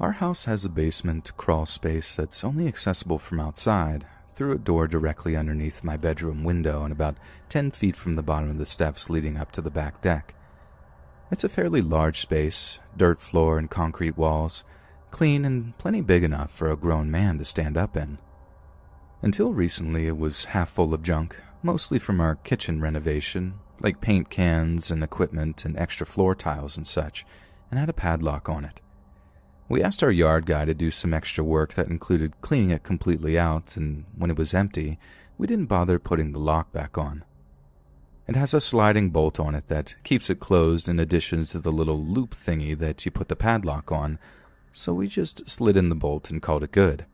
Our house has a basement crawl space that's only accessible from outside, through a door directly underneath my bedroom window and about 10 feet from the bottom of the steps leading up to the back deck. It's a fairly large space, dirt floor and concrete walls, clean and plenty big enough for a grown man to stand up in. Until recently, it was half full of junk, mostly from our kitchen renovation, like paint cans and equipment and extra floor tiles and such, and had a padlock on it. We asked our yard guy to do some extra work that included cleaning it completely out, and when it was empty, we didn't bother putting the lock back on. It has a sliding bolt on it that keeps it closed in addition to the little loop thingy that you put the padlock on, so we just slid in the bolt and called it good.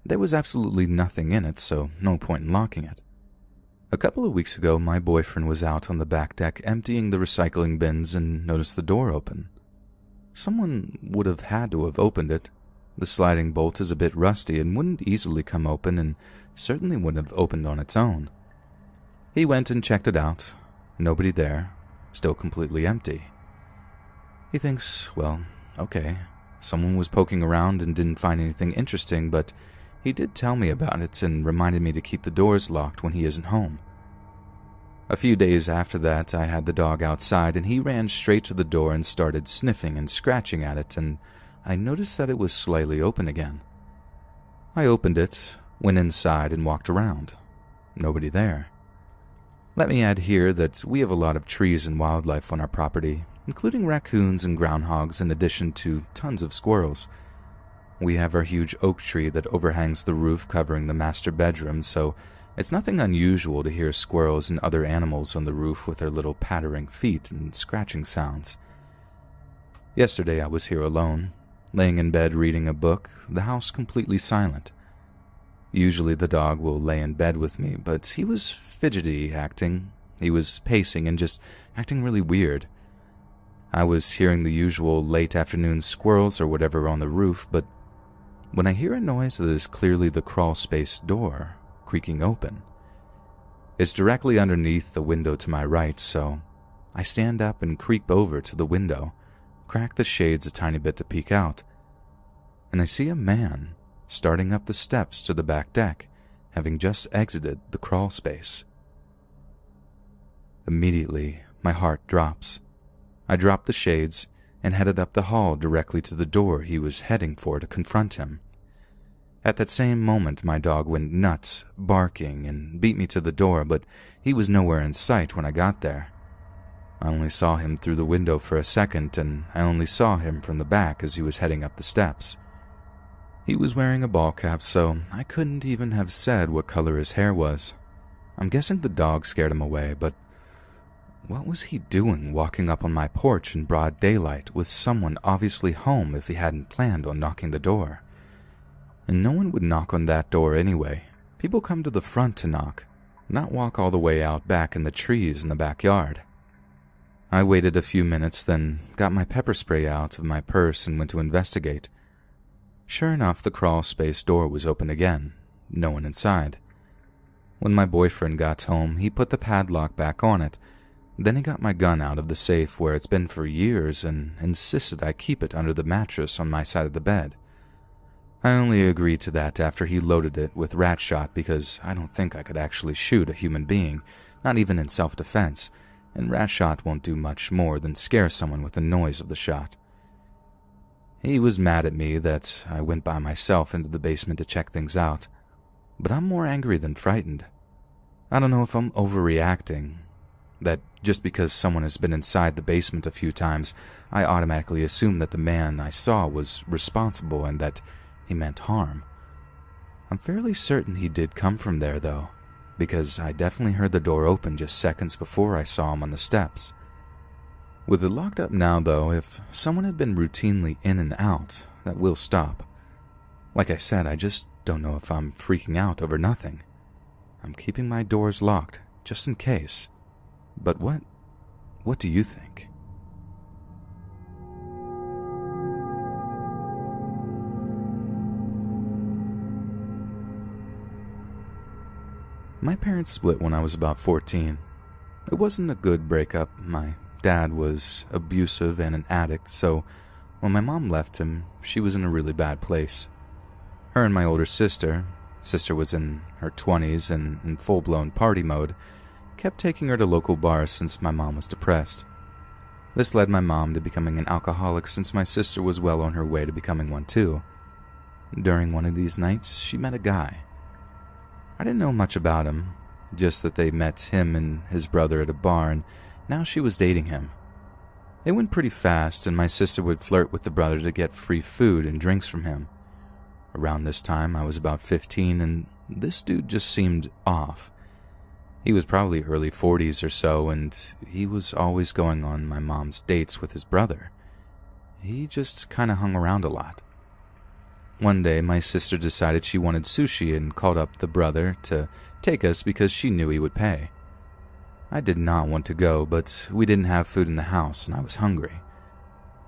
There was absolutely nothing in it, so no point in locking it. A couple of weeks ago, my boyfriend was out on the back deck emptying the recycling bins and noticed the door open. Someone would have had to have opened it. The sliding bolt is a bit rusty and wouldn't easily come open, and certainly wouldn't have opened on its own. He went and checked it out. Nobody there. Still completely empty. He thinks, well, okay, someone was poking around and didn't find anything interesting, but he did tell me about it and reminded me to keep the doors locked when he isn't home. A few days after that, I had the dog outside, and he ran straight to the door and started sniffing and scratching at it, and I noticed that it was slightly open again. I opened it, went inside, and walked around. Nobody there. Let me add here that we have a lot of trees and wildlife on our property, including raccoons and groundhogs in addition to tons of squirrels. We have our huge oak tree that overhangs the roof covering the master bedroom, so it's nothing unusual to hear squirrels and other animals on the roof with their little pattering feet and scratching sounds. Yesterday I was here alone, laying in bed reading a book, the house completely silent. Usually the dog will lay in bed with me, but he was fidgety acting. He was pacing and just acting really weird. I was hearing the usual late afternoon squirrels or whatever on the roof, but when I hear a noise that is clearly the crawl space door creaking open. It's directly underneath the window to my right, so I stand up and creep over to the window, crack the shades a tiny bit to peek out, and I see a man starting up the steps to the back deck, having just exited the crawl space. Immediately, my heart drops. I dropped the shades and headed up the hall directly to the door he was heading for to confront him. At that same moment, my dog went nuts, barking, and beat me to the door, but he was nowhere in sight when I got there. I only saw him through the window for a second, and I only saw him from the back as he was heading up the steps. He was wearing a ball cap, so I couldn't even have said what color his hair was. I'm guessing the dog scared him away, but what was he doing walking up on my porch in broad daylight with someone obviously home if he hadn't planned on knocking the door? And no one would knock on that door anyway. People come to the front to knock, not walk all the way out back in the trees in the backyard. I waited a few minutes, then got my pepper spray out of my purse and went to investigate. Sure enough, the crawl space door was open again, no one inside. When my boyfriend got home, he put the padlock back on it. Then he got my gun out of the safe where it's been for years and insisted I keep it under the mattress on my side of the bed. I only agreed to that after he loaded it with rat shot because I don't think I could actually shoot a human being, not even in self-defense, and rat shot won't do much more than scare someone with the noise of the shot. He was mad at me that I went by myself into the basement to check things out, but I'm more angry than frightened. I don't know if I'm overreacting, that just because someone has been inside the basement a few times, I automatically assume that the man I saw was responsible and that he meant harm. I'm fairly certain he did come from there, though, because I definitely heard the door open just seconds before I saw him on the steps. With it locked up now, though, if someone had been routinely in and out, that will stop. Like I said, I just don't know if I'm freaking out over nothing. I'm keeping my doors locked, just in case. But what do you think? My parents split when I was about 14. It wasn't a good breakup. My dad was abusive and an addict, so When my mom left him, she was in a really bad place. Her and my older sister was in her 20s and in full-blown party mode, kept taking her to local bars since my mom was depressed. This led my mom to becoming an alcoholic since my sister was well on her way to becoming one too. During one of these nights, she met a guy. I didn't know much about him, just that they met him and his brother at a bar, and now she was dating him. It went pretty fast, and my sister would flirt with the brother to get free food and drinks from him. Around this time, I was about 15, and this dude just seemed off. He was probably early 40s or so, and he was always going on my mom's dates with his brother. He just kinda hung around a lot. One day, my sister decided she wanted sushi and called up the brother to take us because she knew he would pay. I did not want to go, but we didn't have food in the house, and I was hungry.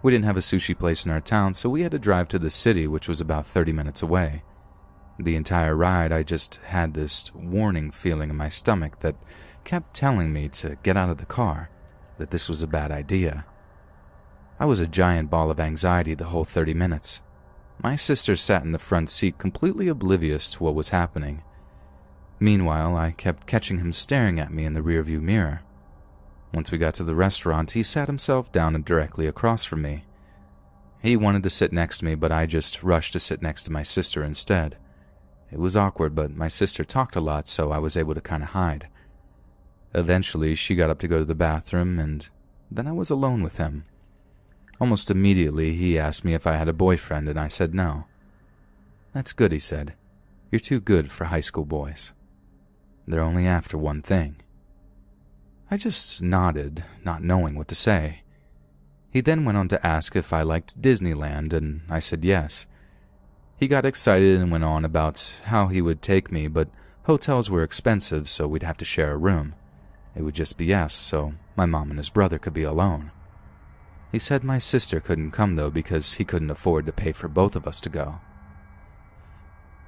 We didn't have a sushi place in our town, so we had to drive to the city, which was about 30 minutes away. The entire ride, I just had this warning feeling in my stomach that kept telling me to get out of the car, that this was a bad idea. I was a giant ball of anxiety the whole 30 minutes. My sister sat in the front seat completely oblivious to what was happening. Meanwhile, I kept catching him staring at me in the rearview mirror. Once we got to the restaurant, he sat himself down directly across from me. He wanted to sit next to me, but I just rushed to sit next to my sister instead. It was awkward, but my sister talked a lot, so I was able to kind of hide. Eventually, she got up to go to the bathroom, and then I was alone with him. Almost immediately, he asked me if I had a boyfriend, and I said no. "That's good," he said. "You're too good for high school boys. They're only after one thing." I just nodded, not knowing what to say. He then went on to ask if I liked Disneyland, and I said yes. He got excited and went on about how he would take me, but hotels were expensive, so we'd have to share a room. It would just be us, so my mom and his brother could be alone. He said my sister couldn't come, though, because he couldn't afford to pay for both of us to go.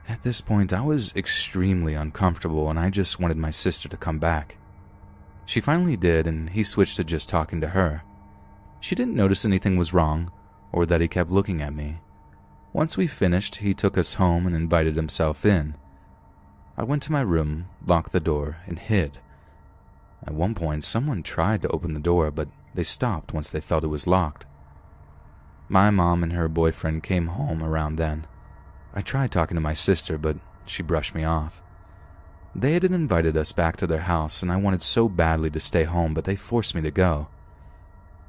At this point, I was extremely uncomfortable, and I just wanted my sister to come back. She finally did, and he switched to just talking to her. She didn't notice anything was wrong, or that he kept looking at me. Once we finished, he took us home and invited himself in. I went to my room, locked the door, and hid. At one point, someone tried to open the door, but they stopped once they felt it was locked. My mom and her boyfriend came home around then. I tried talking to my sister, but she brushed me off. They had invited us back to their house, and I wanted so badly to stay home, but they forced me to go.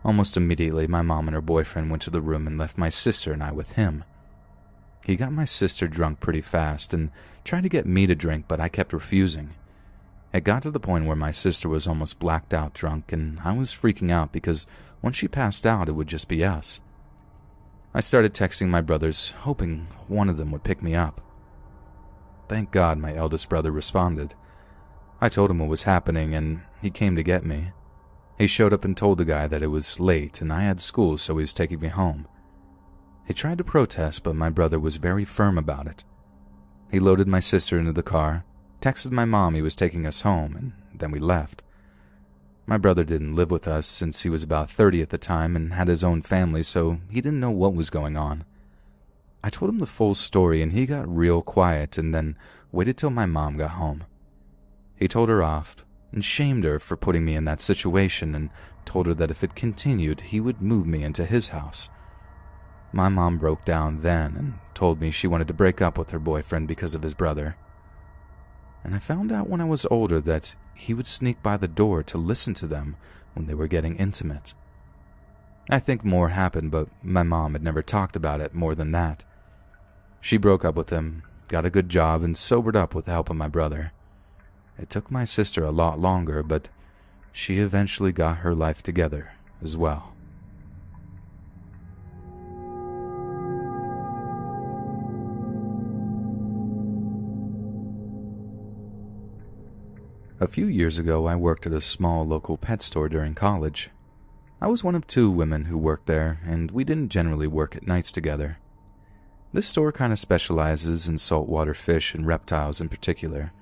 Almost immediately, my mom and her boyfriend went to the room and left my sister and I with him. He got my sister drunk pretty fast and tried to get me to drink, but I kept refusing. It got to the point where my sister was almost blacked out drunk, and I was freaking out because once she passed out, it would just be us. I started texting my brothers, hoping one of them would pick me up. Thank God my eldest brother responded. I told him what was happening, and he came to get me. He showed up and told the guy that it was late and I had school, so he was taking me home. He tried to protest, but my brother was very firm about it. He loaded my sister into the car, texted my mom he was taking us home, and then we left. My brother didn't live with us since he was about 30 at the time and had his own family, so he didn't know what was going on. I told him the full story, and he got real quiet and then waited till my mom got home. He told her off and shamed her for putting me in that situation and told her that if it continued, he would move me into his house. My mom broke down then and told me she wanted to break up with her boyfriend because of his brother. And I found out when I was older that he would sneak by the door to listen to them when they were getting intimate. I think more happened, but my mom had never talked about it more than that. She broke up with him, got a good job, and sobered up with the help of my brother. It took my sister a lot longer, but she eventually got her life together as well. A few years ago, I worked at a small local pet store during college. I was one of 2 women who worked there, and we didn't generally work at nights together. This store kind of specializes in saltwater fish and reptiles in particular,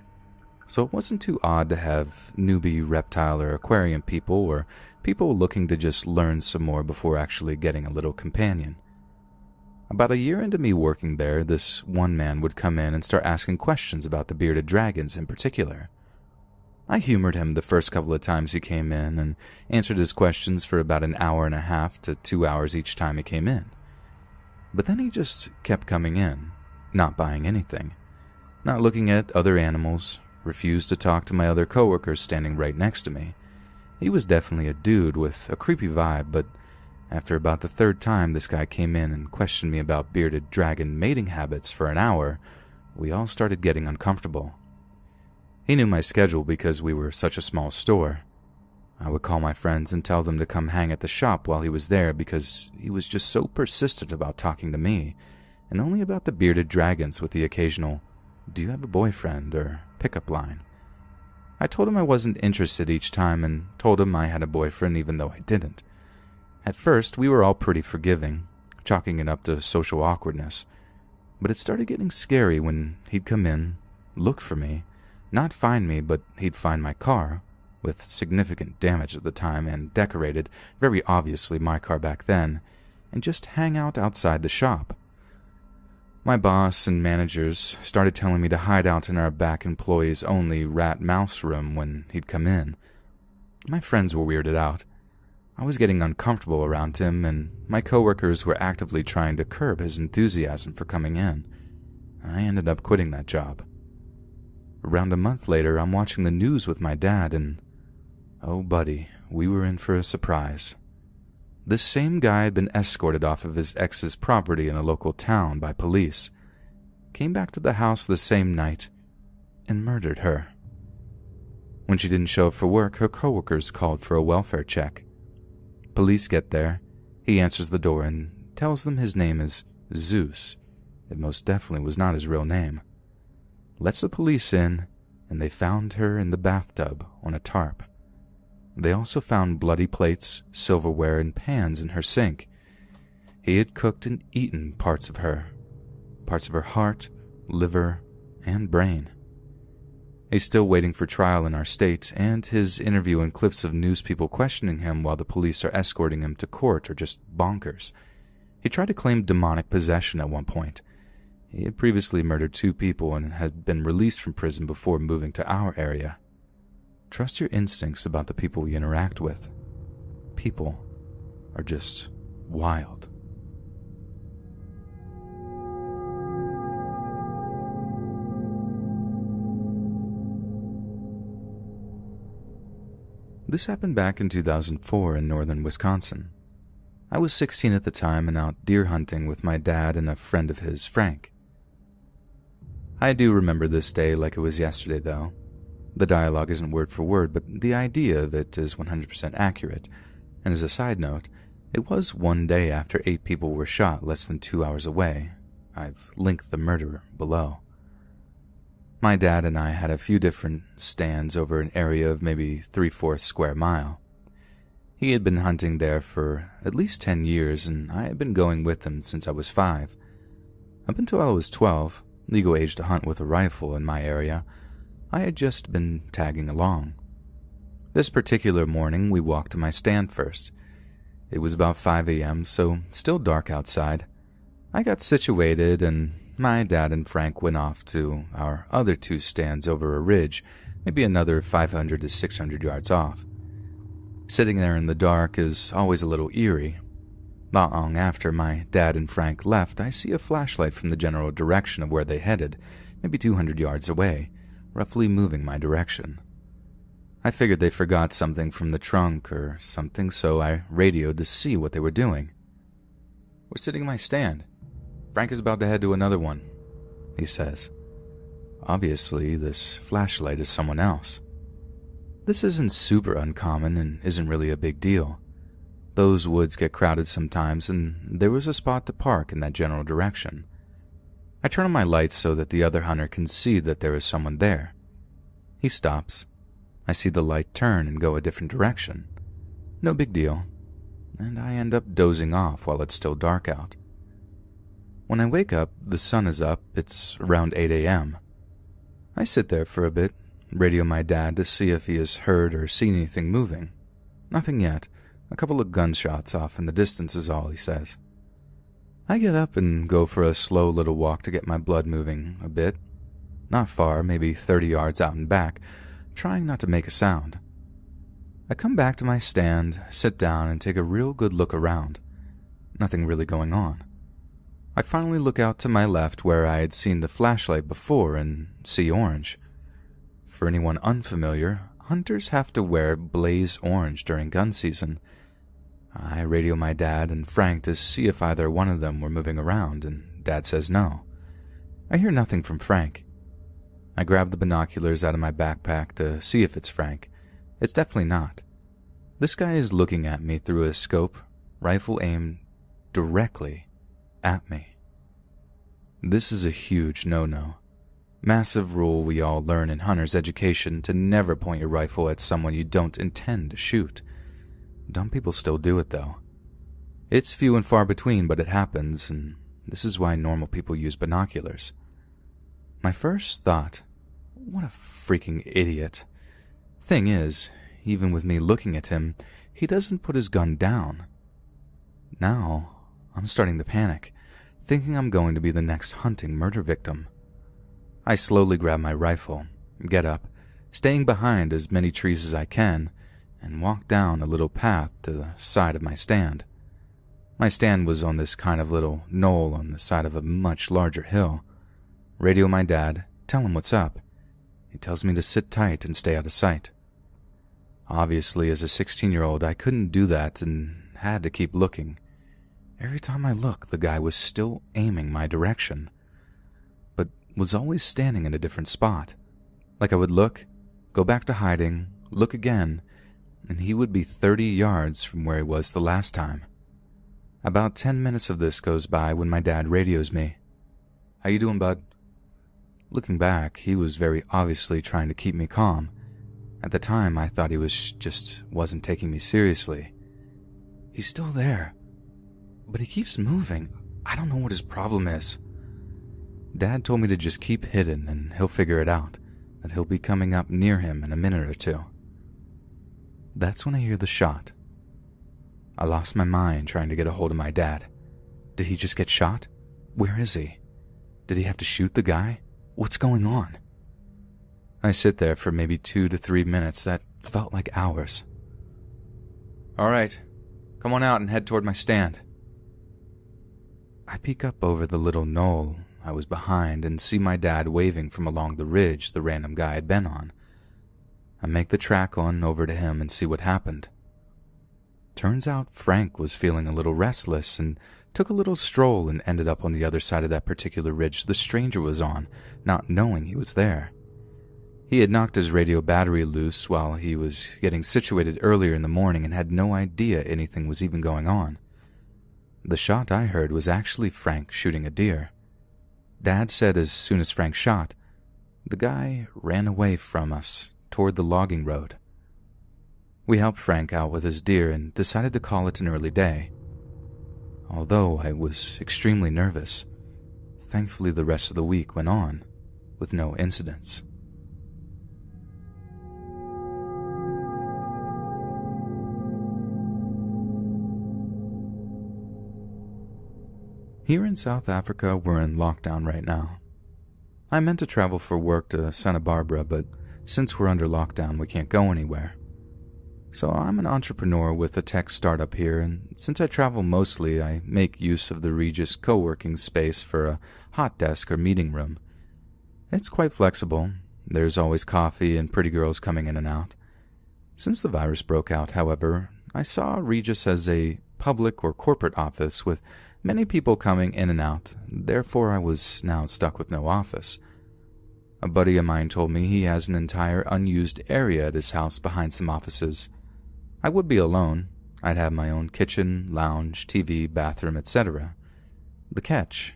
so it wasn't too odd to have newbie reptile or aquarium people or people looking to just learn some more before actually getting a little companion. About a year into me working there, this one man would come in and start asking questions about the bearded dragons in particular. I humored him the first couple of times he came in and answered his questions for about an hour and a half to 2 hours each time he came in. But then he just kept coming in, not buying anything, not looking at other animals, refused to talk to my other coworkers standing right next to me. He was definitely a dude with a creepy vibe, but after about the third time this guy came in and questioned me about bearded dragon mating habits for an hour, we all started getting uncomfortable. He knew my schedule because we were such a small store. I would call my friends and tell them to come hang at the shop while he was there because he was just so persistent about talking to me, and only about the bearded dragons with the occasional, "Do you have a boyfriend?" or pickup line. I told him I wasn't interested each time and told him I had a boyfriend even though I didn't. At first, we were all pretty forgiving, chalking it up to social awkwardness, but it started getting scary when he'd come in, look for me, not find me, but he'd find my car, with significant damage at the time and decorated, very obviously my car back then, and just hang out outside the shop. My boss and managers started telling me to hide out in our back employees-only rat-mouse room when he'd come in. My friends were weirded out. I was getting uncomfortable around him, and my coworkers were actively trying to curb his enthusiasm for coming in. I ended up quitting that job. Around a month later, I'm watching the news with my dad, and oh, buddy, we were in for a surprise. This same guy had been escorted off of his ex's property in a local town by police, came back to the house the same night, and murdered her. When she didn't show up for work, her coworkers called for a welfare check. Police get there, he answers the door and tells them his name is Zeus. It most definitely was not his real name. Lets the police in, and they found her in the bathtub on a tarp. They also found bloody plates, silverware, and pans in her sink. He had cooked and eaten parts of her heart, liver, and brain. He's still waiting for trial in our state, and his interview and clips of news people questioning him while the police are escorting him to court are just bonkers. He tried to claim demonic possession at one point. He had previously murdered 2 people and had been released from prison before moving to our area. Trust your instincts about the people you interact with. People are just wild. This happened back in 2004 in northern Wisconsin. I was 16 at the time and out deer hunting with my dad and a friend of his, Frank. I do remember this day like it was yesterday, though. The dialogue isn't word for word, but the idea of it is 100% accurate. And as a side note, it was one day after 8 people were shot less than 2 hours away. I've linked the murderer below. My dad and I had a few different stands over an area of maybe 3/4 square mile. He had been hunting there for at least 10 years, and I had been going with him since I was 5. Up until I was 12, legal age to hunt with a rifle in my area, I had just been tagging along. This particular morning, we walked to my stand first. It was about 5 a.m., so still dark outside. I got situated, and my dad and Frank went off to our other 2 stands over a ridge, maybe another 500 to 600 yards off. Sitting there in the dark is always a little eerie. Not long after my dad and Frank left, I see a flashlight from the general direction of where they headed, maybe 200 yards away, roughly moving my direction. I figured they forgot something from the trunk or something, so I radioed to see what they were doing. "We're sitting in my stand. Frank is about to head to another one," he says. Obviously, this flashlight is someone else. This isn't super uncommon and isn't really a big deal. Those woods get crowded sometimes, and there was a spot to park in that general direction. I turn on my lights so that the other hunter can see that there is someone there. He stops. I see the light turn and go a different direction. No big deal. And I end up dozing off while it's still dark out. When I wake up, the sun is up. It's around 8 a.m. I sit there for a bit, radio my dad to see if he has heard or seen anything moving. Nothing yet. A couple of gunshots off in the distance is all, he says. I get up and go for a slow little walk to get my blood moving a bit. Not far, maybe 30 yards out and back, trying not to make a sound. I come back to my stand, sit down, and take a real good look around. Nothing really going on. I finally look out to my left where I had seen the flashlight before and see orange. For anyone unfamiliar, hunters have to wear blaze orange during gun season. I radio my dad and Frank to see if either one of them were moving around, and Dad says no. I hear nothing from Frank. I grab the binoculars out of my backpack to see if it's Frank. It's definitely not. This guy is looking at me through a scope, rifle aimed directly at me. This is a huge no-no. Massive rule we all learn in hunter's education to never point your rifle at someone you don't intend to shoot. Dumb people still do it, though. It's few and far between, but it happens, and this is why normal people use binoculars. My first thought, what a freaking idiot. Thing is, even with me looking at him, he doesn't put his gun down. Now, I'm starting to panic, thinking I'm going to be the next hunting murder victim. I slowly grab my rifle, get up, staying behind as many trees as I can, and walk down a little path to the side of my stand. My stand was on this kind of little knoll on the side of a much larger hill. Radio my dad, tell him what's up. He tells me to sit tight and stay out of sight. Obviously, as a 16-year-old, I couldn't do that and had to keep looking. Every time I looked, the guy was still aiming my direction, but was always standing in a different spot. Like I would look, go back to hiding, look again, and he would be 30 yards from where he was the last time. About 10 minutes of this goes by when my dad radios me. "How you doing, bud?" Looking back, he was very obviously trying to keep me calm. At the time, I thought he wasn't taking me seriously. He's still there, but he keeps moving. I don't know what his problem is. Dad told me to just keep hidden and he'll figure it out, that he'll be coming up near him in a minute or two. That's when I hear the shot. I lost my mind trying to get a hold of my dad. Did he just get shot? Where is he? Did he have to shoot the guy? What's going on? I sit there for maybe 2 to 3 minutes that felt like hours. "All right, come on out and head toward my stand." I peek up over the little knoll I was behind and see my dad waving from along the ridge the random guy had been on. I make the track on over to him and see what happened. Turns out Frank was feeling a little restless and took a little stroll and ended up on the other side of that particular ridge the stranger was on, not knowing he was there. He had knocked his radio battery loose while he was getting situated earlier in the morning and had no idea anything was even going on. The shot I heard was actually Frank shooting a deer. Dad said as soon as Frank shot, the guy ran away from us toward the logging road. We helped Frank out with his deer and decided to call it an early day. Although I was extremely nervous, thankfully the rest of the week went on with no incidents. Here in South Africa, we're in lockdown right now. I meant to travel for work to Santa Barbara, but since we're under lockdown, we can't go anywhere. So I'm an entrepreneur with a tech startup here, and since I travel mostly, I make use of the Regis co-working space for a hot desk or meeting room. It's quite flexible. There's always coffee and pretty girls coming in and out. Since the virus broke out, however, I saw Regis as a public or corporate office with many people coming in and out, therefore I was now stuck with no office. A buddy of mine told me he has an entire unused area at his house behind some offices. I would be alone. I'd have my own kitchen, lounge, TV, bathroom, etc. The catch,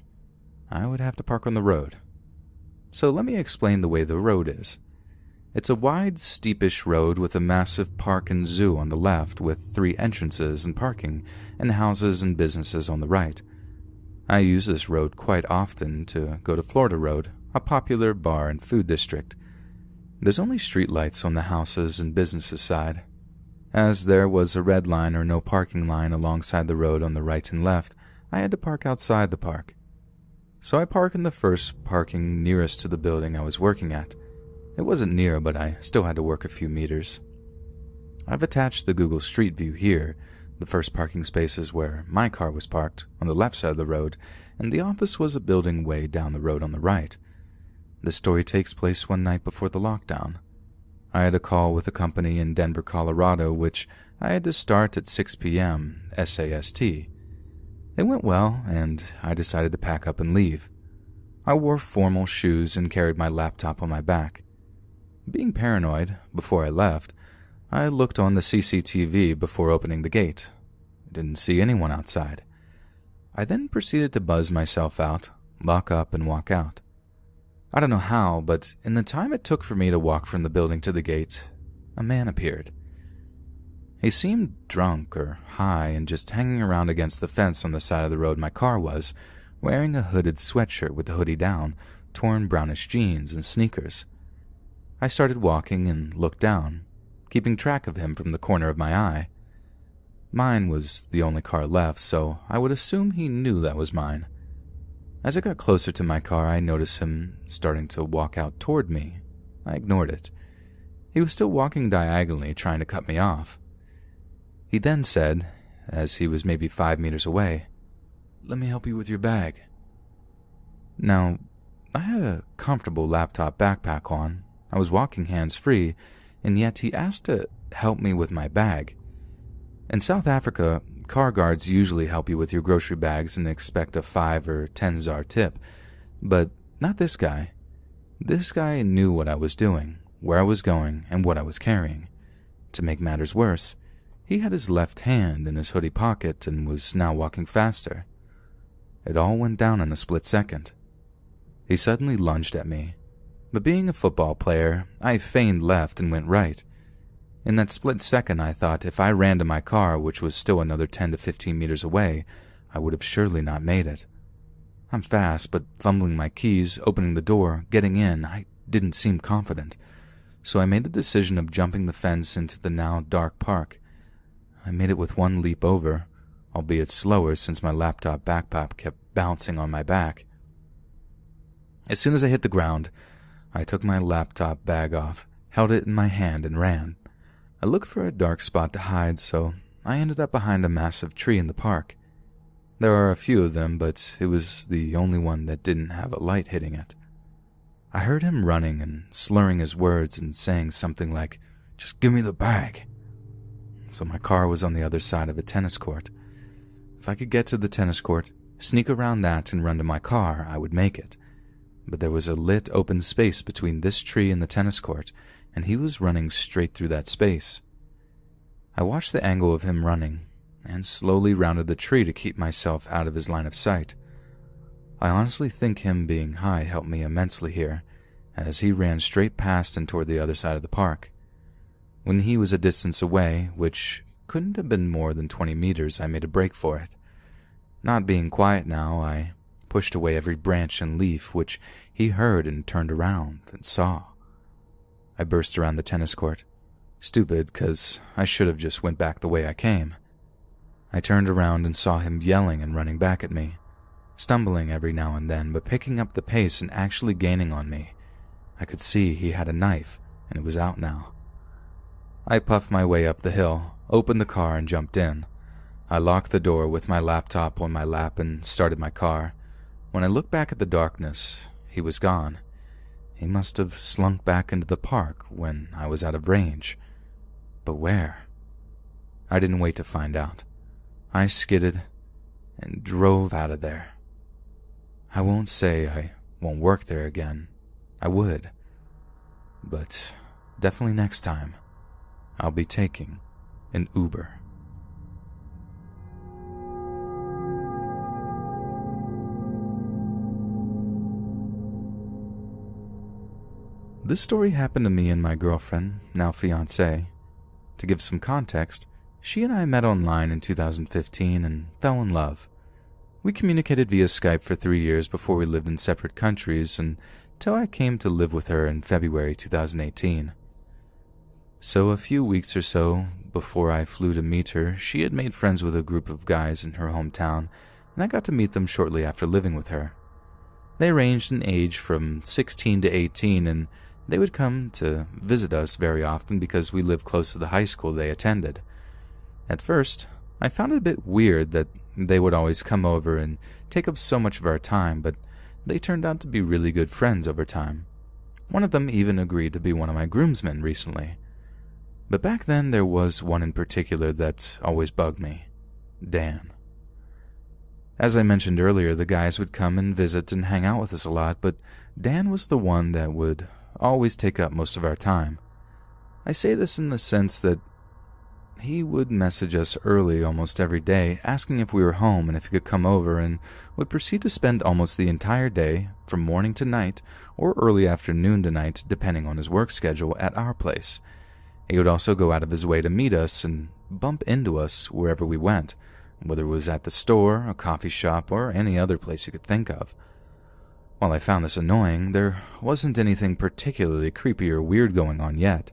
I would have to park on the road. So let me explain the way the road is. It's a wide, steepish road with a massive park and zoo on the left with 3 entrances and parking, and houses and businesses on the right. I use this road quite often to go to Florida Road, a popular bar and food district. There's only street lights on the houses and businesses side. As there was a red line or no parking line alongside the road on the right and left, I had to park outside the park. So I parked in the first parking nearest to the building I was working at. It wasn't near, but I still had to work a few meters. I've attached the Google Street View here. The first parking space is where my car was parked, on the left side of the road, and the office was a building way down the road on the right. The story takes place one night before the lockdown. I had a call with a company in Denver, Colorado, which I had to start at 6 p.m. SAST. It went well, and I decided to pack up and leave. I wore formal shoes and carried my laptop on my back. Being paranoid, before I left, I looked on the CCTV before opening the gate. I didn't see anyone outside. I then proceeded to buzz myself out, lock up, and walk out. I don't know how, but in the time it took for me to walk from the building to the gate, a man appeared. He seemed drunk or high and just hanging around against the fence on the side of the road my car was, wearing a hooded sweatshirt with the hoodie down, torn brownish jeans, and sneakers. I started walking and looked down, keeping track of him from the corner of my eye. Mine was the only car left, so I would assume he knew that was mine. As I got closer to my car, I noticed him starting to walk out toward me. I ignored it. He was still walking diagonally, trying to cut me off. He then said, as he was maybe 5 meters away, "Let me help you with your bag." Now, I had a comfortable laptop backpack on. I was walking hands-free, and yet he asked to help me with my bag. In South Africa, car guards usually help you with your grocery bags and expect a 5 or 10 ZAR tip, but not this guy. This guy knew what I was doing, where I was going, and what I was carrying. To make matters worse, he had his left hand in his hoodie pocket and was now walking faster. It all went down in a split second. He suddenly lunged at me, but being a football player, I feigned left and went right. In that split second, I thought if I ran to my car, which was still another 10 to 15 meters away, I would have surely not made it. I'm fast, but fumbling my keys, opening the door, getting in, I didn't seem confident. So I made the decision of jumping the fence into the now dark park. I made it with one leap over, albeit slower since my laptop backpack kept bouncing on my back. As soon as I hit the ground, I took my laptop bag off, held it in my hand, and ran. I looked for a dark spot to hide, so I ended up behind a massive tree in the park. There are a few of them, but it was the only one that didn't have a light hitting it. I heard him running and slurring his words and saying something like, "Just give me the bag." So my car was on the other side of a tennis court. If I could get to the tennis court, sneak around that, and run to my car, I would make it. But there was a lit open space between this tree and the tennis court, and he was running straight through that space. I watched the angle of him running, and slowly rounded the tree to keep myself out of his line of sight. I honestly think him being high helped me immensely here, as he ran straight past and toward the other side of the park. When he was a distance away, which couldn't have been more than 20 meters, I made a break for it. Not being quiet now, I pushed away every branch and leaf, which he heard and turned around and saw. I burst around the tennis court. Stupid, 'cause I should have just went back the way I came. I turned around and saw him yelling and running back at me, stumbling every now and then, but picking up the pace and actually gaining on me. I could see he had a knife, and it was out now. I puffed my way up the hill, opened the car, and jumped in. I locked the door with my laptop on my lap and started my car. When I looked back at the darkness, he was gone. He must have slunk back into the park when I was out of range. But where? I didn't wait to find out. I skidded and drove out of there. I won't say I won't work there again. I would. But definitely next time, I'll be taking an Uber. This story happened to me and my girlfriend, now fiancée. To give some context, she and I met online in 2015 and fell in love. We communicated via Skype for 3 years before we lived in separate countries until I came to live with her in February 2018. So a few weeks or so before I flew to meet her, she had made friends with a group of guys in her hometown and I got to meet them shortly after living with her. They ranged in age from 16 to 18, and they would come to visit us very often because we lived close to the high school they attended. At first, I found it a bit weird that they would always come over and take up so much of our time, but they turned out to be really good friends over time. One of them even agreed to be one of my groomsmen recently. But back then there was one in particular that always bugged me. Dan. As I mentioned earlier, the guys would come and visit and hang out with us a lot, but Dan was the one that would always take up most of our time. I say this in the sense that he would message us early almost every day, asking if we were home and if he could come over, and would proceed to spend almost the entire day, from morning to night, or early afternoon to night, depending on his work schedule, at our place. He would also go out of his way to meet us and bump into us wherever we went, whether it was at the store, a coffee shop, or any other place you could think of. While I found this annoying, there wasn't anything particularly creepy or weird going on yet.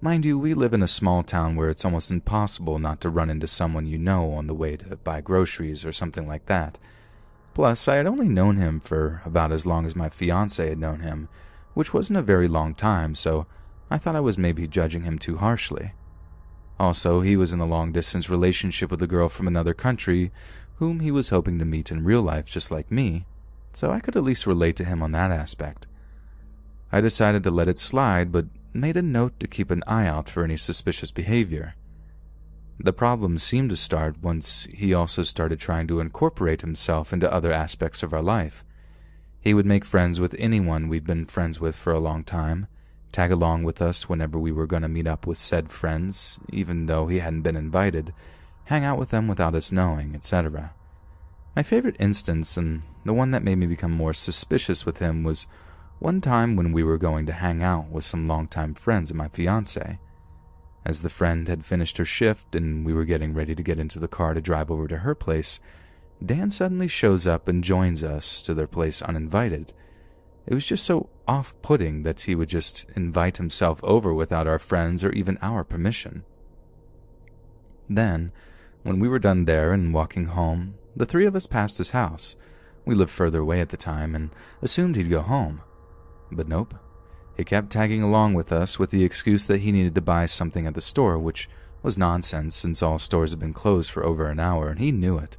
Mind you, we live in a small town where it's almost impossible not to run into someone you know on the way to buy groceries or something like that. Plus, I had only known him for about as long as my fiancé had known him, which wasn't a very long time, so I thought I was maybe judging him too harshly. Also, he was in a long-distance relationship with a girl from another country whom he was hoping to meet in real life just like me, so I could at least relate to him on that aspect. I decided to let it slide, but made a note to keep an eye out for any suspicious behavior. The problem seemed to start once he also started trying to incorporate himself into other aspects of our life. He would make friends with anyone we'd been friends with for a long time, tag along with us whenever we were going to meet up with said friends, even though he hadn't been invited, hang out with them without us knowing, etc. My favorite instance, and the one that made me become more suspicious with him, was one time when we were going to hang out with some longtime friends of my fiancé. As the friend had finished her shift and we were getting ready to get into the car to drive over to her place, Dan suddenly shows up and joins us to their place uninvited. It was just so off-putting that he would just invite himself over without our friends or even our permission. Then, when we were done there and walking home, the three of us passed his house. We lived further away at the time and assumed he'd go home. But nope. He kept tagging along with us with the excuse that he needed to buy something at the store, which was nonsense since all stores had been closed for over an hour and he knew it.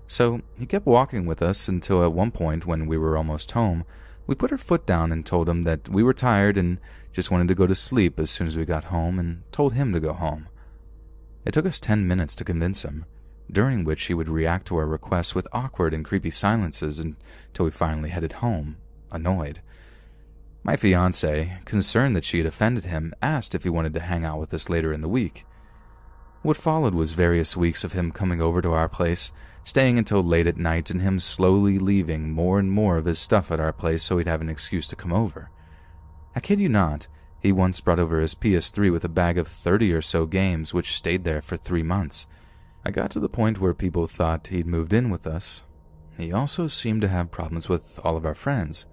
So he kept walking with us until at one point when we were almost home, we put our foot down and told him that we were tired and just wanted to go to sleep as soon as we got home and told him to go home. It took us 10 minutes to convince him, during which he would react to our requests with awkward and creepy silences until we finally headed home, annoyed. My fiancé, concerned that she had offended him, asked if he wanted to hang out with us later in the week. What followed was various weeks of him coming over to our place, staying until late at night, and him slowly leaving more and more of his stuff at our place so he'd have an excuse to come over. I kid you not, he once brought over his PS3 with a bag of 30 or so games, which stayed there for 3 months. I got to the point where people thought he'd moved in with us. He also seemed to have problems with all of our friends.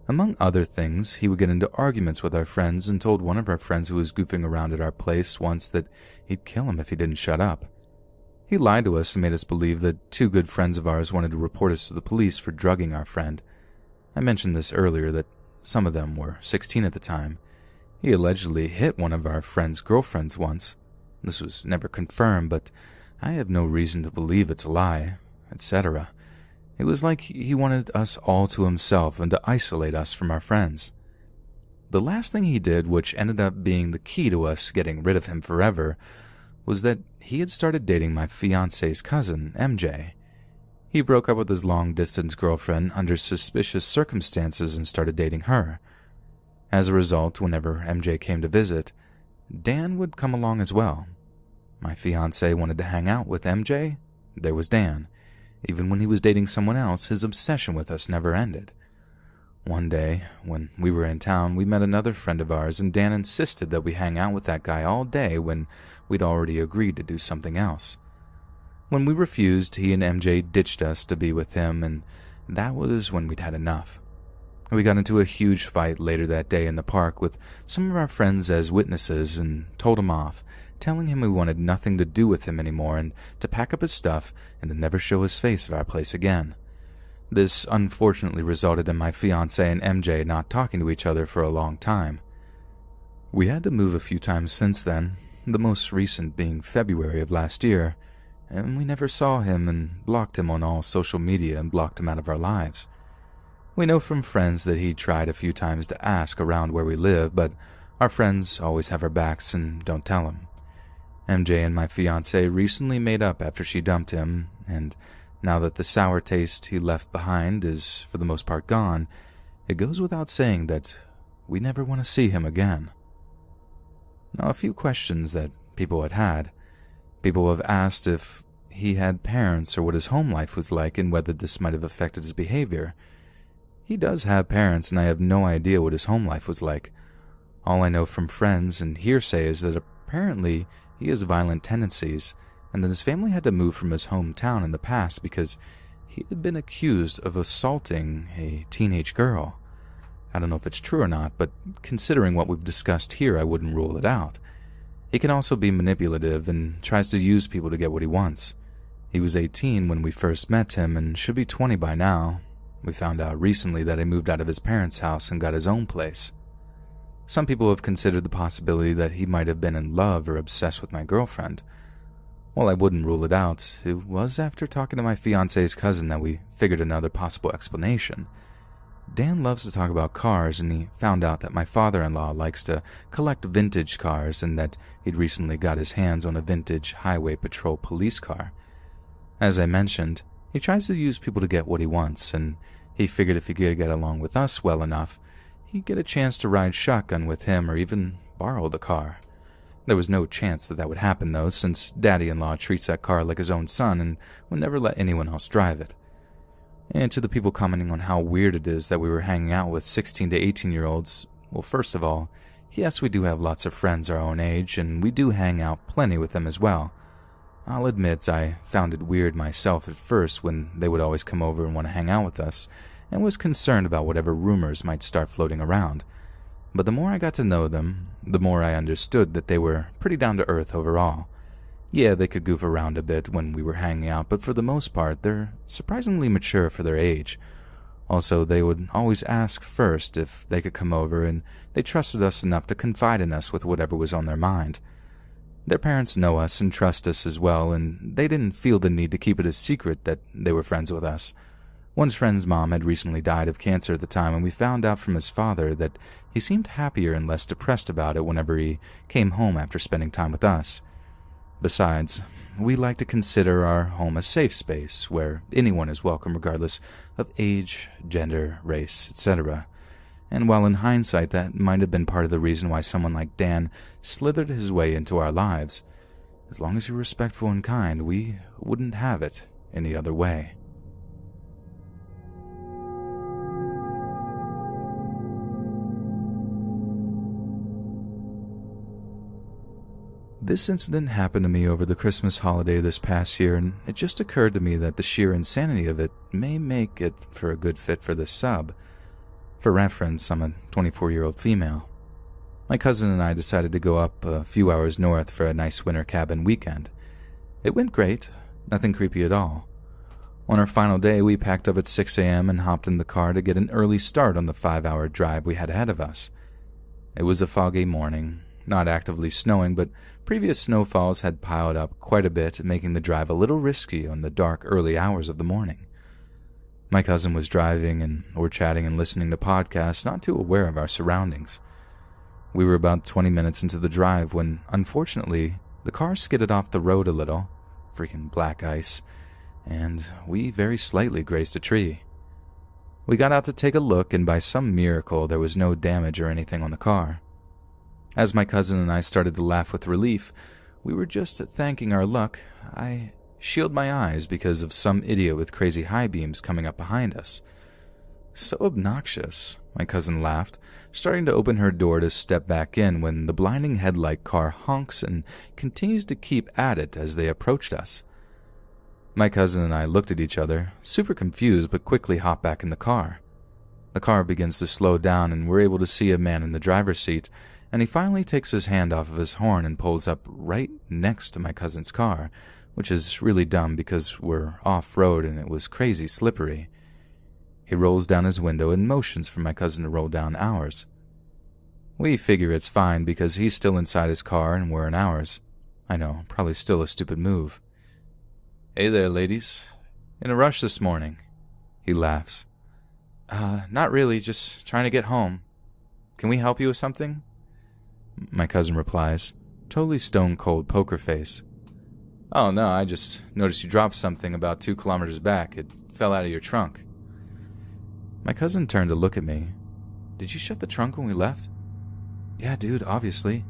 Among other things, he would get into arguments with our friends and told one of our friends who was goofing around at our place once that he'd kill him if he didn't shut up. He lied to us and made us believe that 2 good friends of ours wanted to report us to the police for drugging our friend. I mentioned this earlier that some of them were 16 at the time. He allegedly hit one of our friend's girlfriends once. This was never confirmed, but I have no reason to believe it's a lie, etc. It was like he wanted us all to himself and to isolate us from our friends. The last thing he did, which ended up being the key to us getting rid of him forever, was that he had started dating my fiancé's cousin, MJ. He broke up with his long-distance girlfriend under suspicious circumstances and started dating her. As a result, whenever MJ came to visit, Dan would come along as well. My fiancé wanted to hang out with MJ. There was Dan. Even when he was dating someone else, his obsession with us never ended. One day, when we were in town, we met another friend of ours, and Dan insisted that we hang out with that guy all day when we'd already agreed to do something else. When we refused, he and MJ ditched us to be with him, and that was when we'd had enough. We got into a huge fight later that day in the park with some of our friends as witnesses and told him off, telling him we wanted nothing to do with him anymore and to pack up his stuff and to never show his face at our place again. This unfortunately resulted in my fiancé and MJ not talking to each other for a long time. We had to move a few times since then, the most recent being February of last year, and we never saw him and blocked him on all social media and blocked him out of our lives. We know from friends that he tried a few times to ask around where we live, but our friends always have our backs and don't tell him. MJ and my fiancé recently made up after she dumped him, and now that the sour taste he left behind is for the most part gone, it goes without saying that we never want to see him again. Now, a few questions that people had had. People have asked if he had parents or what his home life was like and whether this might have affected his behavior. He does have parents, and I have no idea what his home life was like. All I know from friends and hearsay is that apparently he has violent tendencies, and that his family had to move from his hometown in the past because he had been accused of assaulting a teenage girl. I don't know if it's true or not, but considering what we've discussed here, I wouldn't rule it out. He can also be manipulative and tries to use people to get what he wants. He was 18 when we first met him and should be 20 by now. We found out recently that he moved out of his parents' house and got his own place. Some people have considered the possibility that he might have been in love or obsessed with my girlfriend. While I wouldn't rule it out, it was after talking to my fiancé's cousin that we figured another possible explanation. Dan loves to talk about cars, and he found out that my father-in-law likes to collect vintage cars and that he'd recently got his hands on a vintage highway patrol police car. As I mentioned, he tries to use people to get what he wants, and he figured if he could get along with us well enough, he'd get a chance to ride shotgun with him or even borrow the car. There was no chance that would happen, though, since Daddy-in-law treats that car like his own son and would never let anyone else drive it. And to the people commenting on how weird it is that we were hanging out with 16 to 18-year-olds, well, first of all, yes, we do have lots of friends our own age, and we do hang out plenty with them as well. I'll admit I found it weird myself at first when they would always come over and want to hang out with us, and was concerned about whatever rumors might start floating around. But the more I got to know them, the more I understood that they were pretty down to earth overall. Yeah, they could goof around a bit when we were hanging out, but for the most part, they're surprisingly mature for their age. Also, they would always ask first if they could come over, and they trusted us enough to confide in us with whatever was on their mind. Their parents know us and trust us as well, and they didn't feel the need to keep it a secret that they were friends with us. One's friend's mom had recently died of cancer at the time, and we found out from his father that he seemed happier and less depressed about it whenever he came home after spending time with us. Besides, we like to consider our home a safe space where anyone is welcome regardless of age, gender, race, etc. And while in hindsight that might have been part of the reason why someone like Dan slithered his way into our lives, as long as you're respectful and kind, we wouldn't have it any other way. This incident happened to me over the Christmas holiday this past year, and it just occurred to me that the sheer insanity of it may make it for a good fit for this sub. For reference, I'm a 24-year-old female. My cousin and I decided to go up a few hours north for a nice winter cabin weekend. It went great, nothing creepy at all. On our final day, we packed up at 6 a.m. and hopped in the car to get an early start on the 5-hour drive we had ahead of us. It was a foggy morning, not actively snowing, but previous snowfalls had piled up quite a bit, making the drive a little risky on the dark early hours of the morning. My cousin was driving, and we're chatting and listening to podcasts, not too aware of our surroundings. We were about 20 minutes into the drive when, unfortunately, the car skidded off the road a little, freaking black ice, and we very slightly grazed a tree. We got out to take a look, and by some miracle, there was no damage or anything on the car. As my cousin and I started to laugh with relief, we were just thanking our luck. I shielded my eyes because of some idiot with crazy high beams coming up behind us. So obnoxious, my cousin laughed, starting to open her door to step back in when the blinding headlight car honks and continues to keep at it as they approached us. My cousin and I looked at each other, super confused, but quickly hopped back in the car. The car begins to slow down, and we're able to see a man in the driver's seat, and he finally takes his hand off of his horn and pulls up right next to my cousin's car, which is really dumb because we're off-road and it was crazy slippery. He rolls down his window and motions for my cousin to roll down ours. We figure it's fine because he's still inside his car and we're in ours. I know, probably still a stupid move. "Hey there, ladies. In a rush this morning?" He laughs. Not really, just trying to get home. Can we help you with something?" My cousin replies, totally stone-cold poker face. "Oh, no, I just noticed you dropped something about 2 kilometers back. It fell out of your trunk." My cousin turned to look at me. "Did you shut the trunk when we left?" "Yeah, dude, obviously,"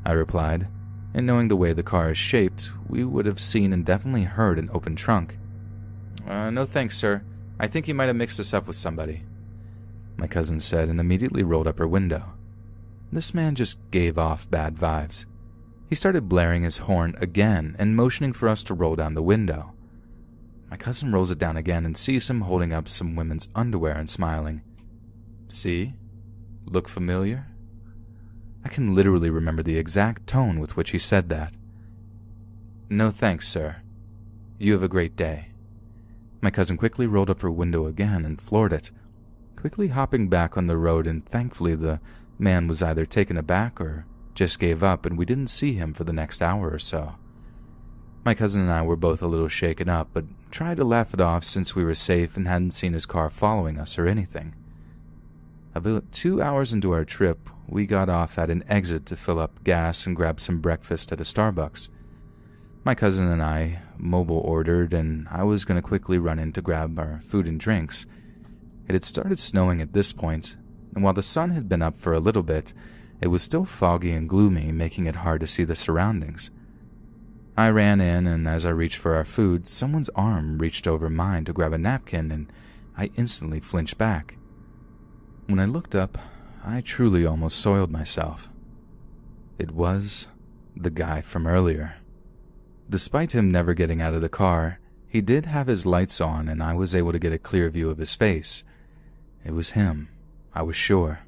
I replied, and knowing the way the car is shaped, we would have seen and definitely heard an open trunk. No thanks, sir. I think you might have mixed us up with somebody," my cousin said and immediately rolled up her window. This man just gave off bad vibes. He started blaring his horn again and motioning for us to roll down the window. My cousin rolls it down again and sees him holding up some women's underwear and smiling. "See? Look familiar?" I can literally remember the exact tone with which he said that. "No thanks, sir. You have a great day." My cousin quickly rolled up her window again and floored it, quickly hopping back on the road, and thankfully the man was either taken aback or just gave up, and we didn't see him for the next hour or so. My cousin and I were both a little shaken up, but tried to laugh it off since we were safe and hadn't seen his car following us or anything. About 2 hours into our trip, we got off at an exit to fill up gas and grab some breakfast at a Starbucks. My cousin and I mobile ordered, and I was going to quickly run in to grab our food and drinks. It had started snowing at this point, and while the sun had been up for a little bit, it was still foggy and gloomy, making it hard to see the surroundings. I ran in, and as I reached for our food, someone's arm reached over mine to grab a napkin, and I instantly flinched back. When I looked up, I truly almost soiled myself. It was the guy from earlier. Despite him never getting out of the car, he did have his lights on, and I was able to get a clear view of his face. It was him, I was sure.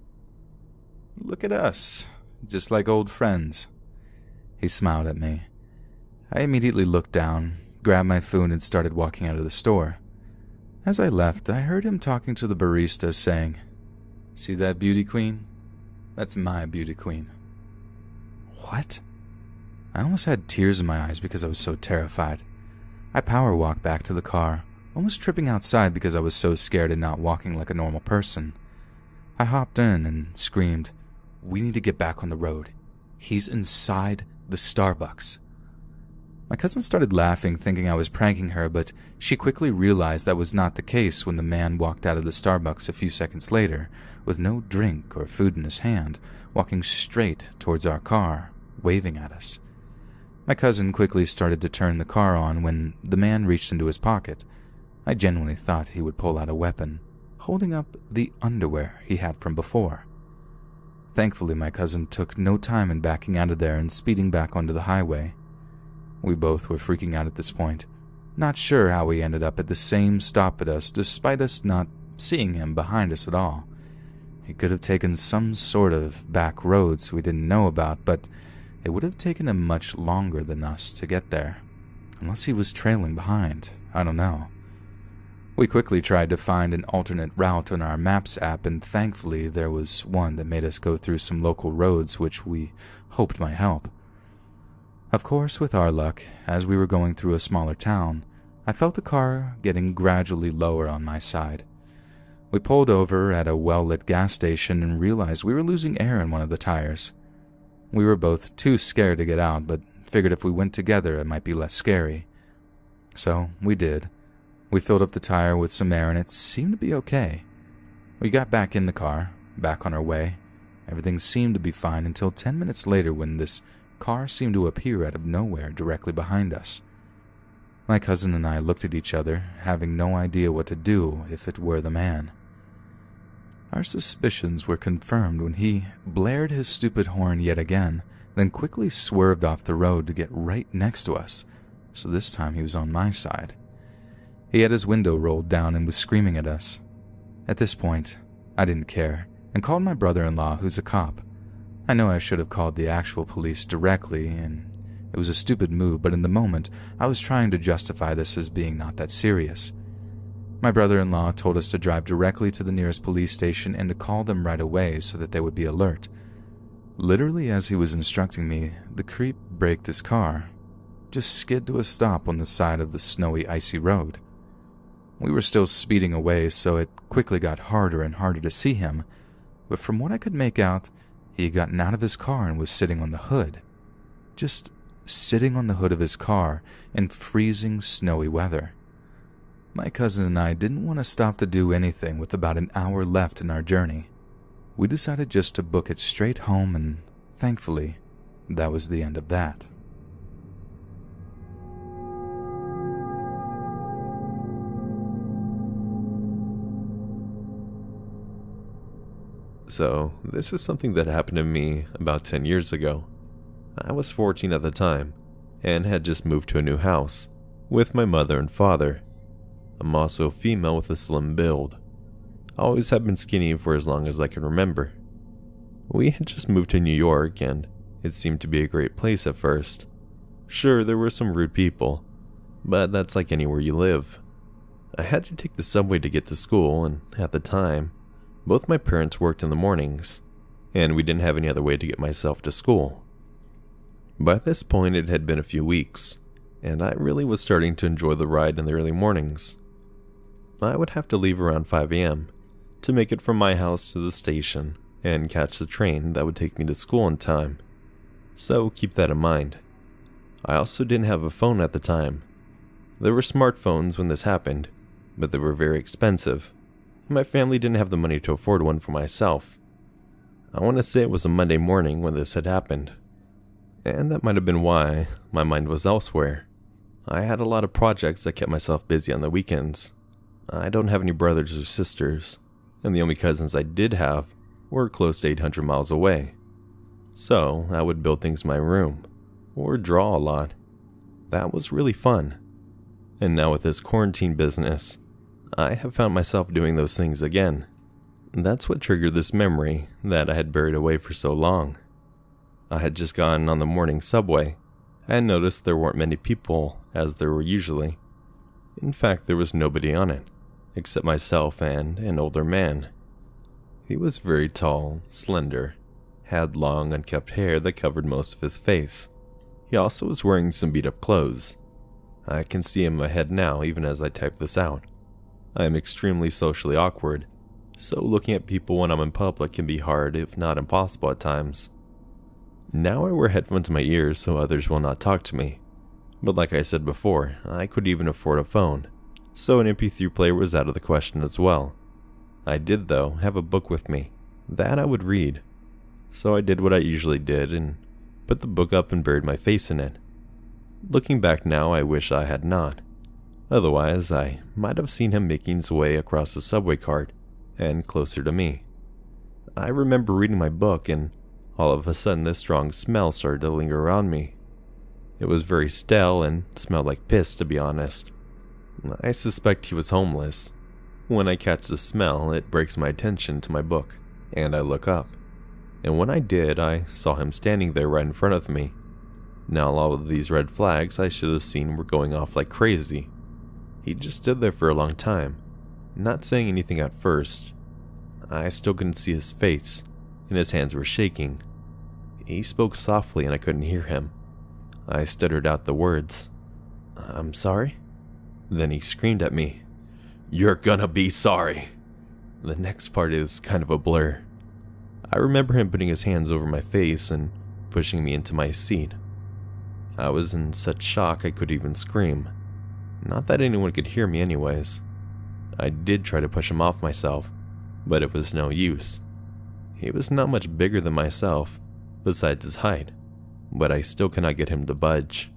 "Look at us, just like old friends." He smiled at me. I immediately looked down, grabbed my food, and started walking out of the store. As I left, I heard him talking to the barista, saying, "See that beauty queen? That's my beauty queen." What? I almost had tears in my eyes because I was so terrified. I power walked back to the car, almost tripping outside because I was so scared and not walking like a normal person. I hopped in and screamed, "We need to get back on the road. He's inside the Starbucks." My cousin started laughing, thinking I was pranking her, but she quickly realized that was not the case when the man walked out of the Starbucks a few seconds later, with no drink or food in his hand, walking straight towards our car, waving at us. My cousin quickly started to turn the car on when the man reached into his pocket. I genuinely thought he would pull out a weapon, holding up the underwear he had from before. Thankfully, my cousin took no time in backing out of there and speeding back onto the highway. We both were freaking out at this point, not sure how he ended up at the same stop as us despite us not seeing him behind us at all. He could have taken some sort of back roads we didn't know about, but it would have taken him much longer than us to get there. Unless he was trailing behind, I don't know. We quickly tried to find an alternate route on our Maps app, and thankfully there was one that made us go through some local roads which we hoped might help. Of course, with our luck, as we were going through a smaller town, I felt the car getting gradually lower on my side. We pulled over at a well-lit gas station and realized we were losing air in one of the tires. We were both too scared to get out, but figured if we went together it might be less scary. So we did. We filled up the tire with some air and it seemed to be okay. We got back in the car, back on our way. Everything seemed to be fine until 10 minutes later when this car seemed to appear out of nowhere directly behind us. My cousin and I looked at each other, having no idea what to do if it were the man. Our suspicions were confirmed when he blared his stupid horn yet again, then quickly swerved off the road to get right next to us, so this time he was on my side. He had his window rolled down and was screaming at us. At this point, I didn't care, and called my brother-in-law, who's a cop. I know I should have called the actual police directly, and it was a stupid move, but in the moment, I was trying to justify this as being not that serious. My brother-in-law told us to drive directly to the nearest police station and to call them right away so that they would be alert. Literally as he was instructing me, the creep braked his car, just skid to a stop on the side of the snowy, icy road. We were still speeding away, so it quickly got harder and harder to see him, but from what I could make out, he had gotten out of his car and was sitting on the hood. Just sitting on the hood of his car in freezing, snowy weather. My cousin and I didn't want to stop to do anything with about an hour left in our journey. We decided just to book it straight home, and thankfully, that was the end of that. So, this is something that happened to me about 10 years ago. I was 14 at the time, and had just moved to a new house, with my mother and father. I'm also a female with a slim build. I always have been skinny for as long as I can remember. We had just moved to New York, and it seemed to be a great place at first. Sure, there were some rude people, but that's like anywhere you live. I had to take the subway to get to school, and at the time, both my parents worked in the mornings, and we didn't have any other way to get myself to school. By this point, it had been a few weeks, and I really was starting to enjoy the ride in the early mornings. I would have to leave around 5 a.m. to make it from my house to the station and catch the train that would take me to school in time. So keep that in mind. I also didn't have a phone at the time. There were smartphones when this happened, but they were very expensive. My family didn't have the money to afford one for myself. I want to say it was a Monday morning when this had happened. And that might have been why my mind was elsewhere. I had a lot of projects that kept myself busy on the weekends. I don't have any brothers or sisters, and the only cousins I did have were close to 800 miles away. So I would build things in my room, or draw a lot. That was really fun. And now with this quarantine business, I have found myself doing those things again. That's what triggered this memory that I had buried away for so long. I had just gotten on the morning subway and noticed there weren't many people as there were usually. In fact, there was nobody on it, except myself and an older man. He was very tall, slender, had long, unkempt hair that covered most of his face. He also was wearing some beat-up clothes. I can see him in my head now, even as I type this out. I am extremely socially awkward, so looking at people when I'm in public can be hard, if not impossible at times. Now I wear headphones in my ears so others will not talk to me. But like I said before, I could even afford a phone, so an MP3 player was out of the question as well. I did, though, have a book with me. That I would read. So I did what I usually did and put the book up and buried my face in it. Looking back now, I wish I had not. Otherwise, I might have seen him making his way across the subway cart and closer to me. I remember reading my book, and all of a sudden this strong smell started to linger around me. It was very stale and smelled like piss, to be honest. I suspect he was homeless. When I catch the smell, it breaks my attention to my book, and I look up. And when I did, I saw him standing there right in front of me. Now all of these red flags I should have seen were going off like crazy. He just stood there for a long time, not saying anything at first. I still couldn't see his face, and his hands were shaking. He spoke softly and I couldn't hear him. I stuttered out the words, "I'm sorry?" Then he screamed at me, "You're gonna be sorry." The next part is kind of a blur. I remember him putting his hands over my face and pushing me into my seat. I was in such shock I couldn't even scream. Not that anyone could hear me anyways. I did try to push him off myself, but it was no use. He was not much bigger than myself, besides his height, but I still could not get him to budge.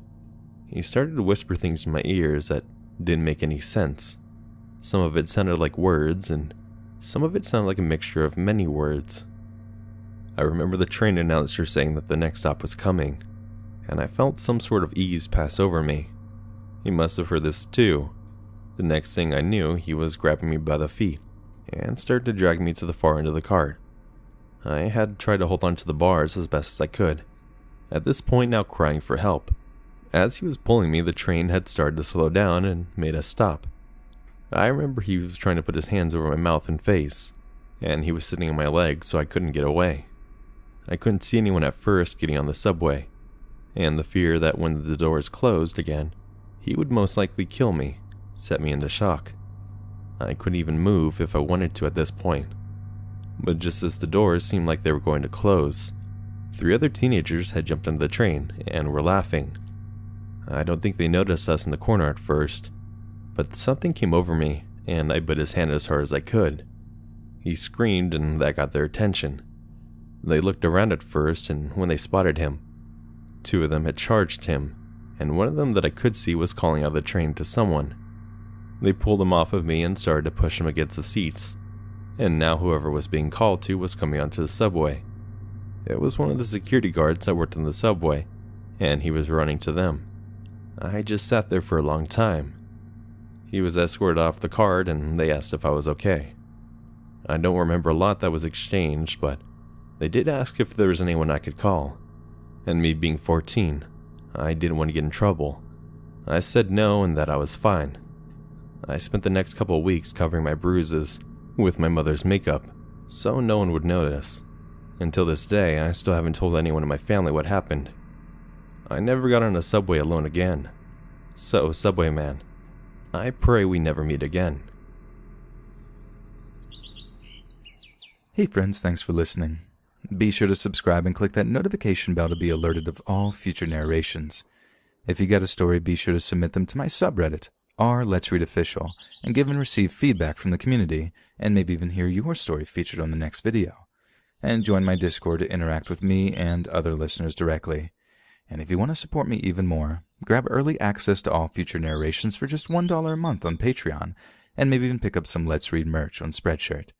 He started to whisper things in my ears that didn't make any sense. Some of it sounded like words, and some of it sounded like a mixture of many words. I remember the train announcer saying that the next stop was coming, and I felt some sort of ease pass over me. He must have heard this too. The next thing I knew, he was grabbing me by the feet and started to drag me to the far end of the cart. I had tried to hold on to the bars as best as I could, at this point now crying for help. As he was pulling me, the train had started to slow down and made us stop. I remember he was trying to put his hands over my mouth and face, and he was sitting on my leg so I couldn't get away. I couldn't see anyone at first getting on the subway, and the fear that when the doors closed again, he would most likely kill me set me into shock. I couldn't even move if I wanted to at this point. But just as the doors seemed like they were going to close, 3 other teenagers had jumped into the train and were laughing. I don't think they noticed us in the corner at first, but something came over me and I bit his hand as hard as I could. He screamed and that got their attention. They looked around at first, and when they spotted him, 2 of them had charged him, and one of them that I could see was calling out of the train to someone. They pulled him off of me and started to push him against the seats, and now whoever was being called to was coming onto the subway. It was one of the security guards that worked in the subway, and he was running to them. I just sat there for a long time. He was escorted off the cart and they asked if I was okay. I don't remember a lot that was exchanged, but they did ask if there was anyone I could call. And me being 14, I didn't want to get in trouble. I said no and that I was fine. I spent the next couple of weeks covering my bruises with my mother's makeup, so no one would notice. Until this day, I still haven't told anyone in my family what happened. I never got on a subway alone again. So, Subway Man, I pray we never meet again. Hey friends, thanks for listening. Be sure to subscribe and click that notification bell to be alerted of all future narrations. If you get a story, be sure to submit them to my subreddit, r/Let's Read Official, and give and receive feedback from the community, and maybe even hear your story featured on the next video. And join my Discord to interact with me and other listeners directly. And if you want to support me even more, grab early access to all future narrations for just $1 a month on Patreon, and maybe even pick up some Let's Read merch on Spreadshirt.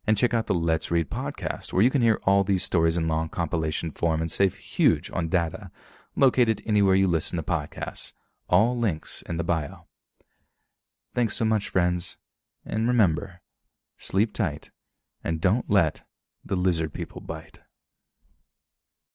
And check out the Let's Read podcast, where you can hear all these stories in long compilation form and save huge on data, located anywhere you listen to podcasts. All links in the bio. Thanks so much, friends. And remember, sleep tight, and don't let the lizard people bite.